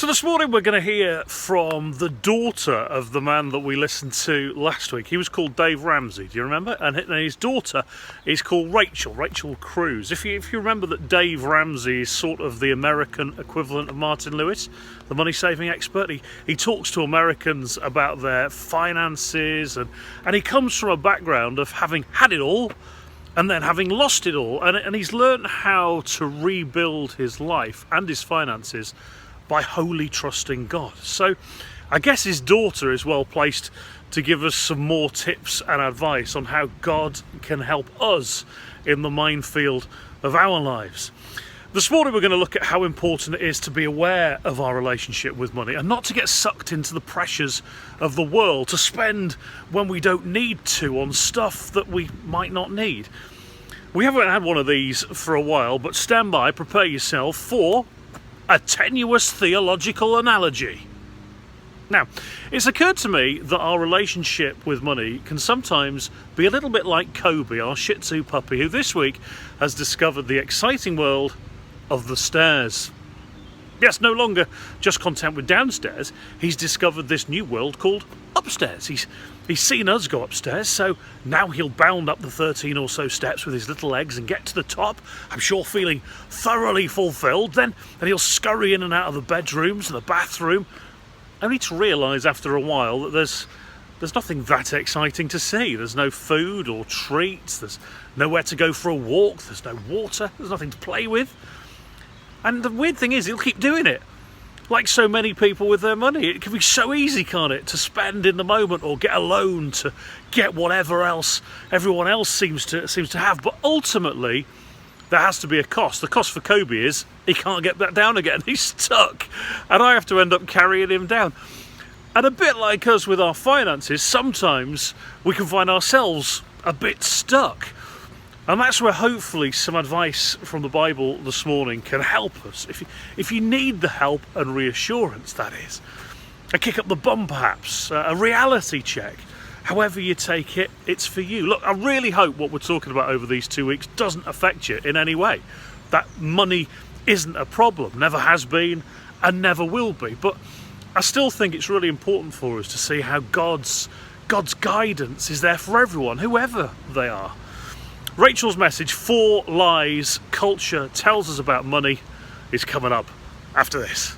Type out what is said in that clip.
So this morning we're going to hear from the daughter of the man that we listened to last week. He was called Dave Ramsey, do you remember? And his daughter is called Rachel Cruz. If you remember that Dave Ramsey is sort of the American equivalent of Martin Lewis, the money-saving expert. He talks to Americans about their finances and he comes from a background of having had it all and then having lost it all. And he's learned how to rebuild his life and his finances by wholly trusting God. So I guess his daughter is well placed to give us some more tips and advice on how God can help us in the minefield of our lives. This morning we're going to look at how important it is to be aware of our relationship with money and not to get sucked into the pressures of the world, to spend when we don't need to on stuff that we might not need. We haven't had one of these for a while, but stand by, prepare yourself for a tenuous theological analogy. Now, it's occurred to me that our relationship with money can sometimes be a little bit like Kobe, our Shih Tzu puppy, who this week has discovered the exciting world of the stairs. Yes, no longer just content with downstairs, he's discovered this new world called upstairs. He's seen us go upstairs, so now he'll bound up the 13 or so steps with his little legs and get to the top, I'm sure feeling thoroughly fulfilled. Then he'll scurry in and out of the bedrooms and the bathroom, only to realise after a while that there's nothing that exciting to see. There's no food or treats, there's nowhere to go for a walk, there's no water, there's nothing to play with. And the weird thing is, he'll keep doing it. Like so many people with their money, it can be so easy, can't it, to spend in the moment or get a loan to get whatever else everyone else seems to have. But ultimately, there has to be a cost. The cost for Kobe is he can't get back down again. He's stuck, and I have to end up carrying him down. And a bit like us with our finances, sometimes we can find ourselves a bit stuck. And that's where hopefully some advice from the Bible this morning can help us. If you need the help and reassurance, that is. A kick up the bum perhaps, a reality check. However you take it, it's for you. Look, I really hope what we're talking about over these 2 weeks doesn't affect you in any way. That money isn't a problem, never has been and never will be. But I still think it's really important for us to see how God's guidance is there for everyone, whoever they are. Rachel's message, 4 Lies Culture Tells Us About Money, is coming up after this.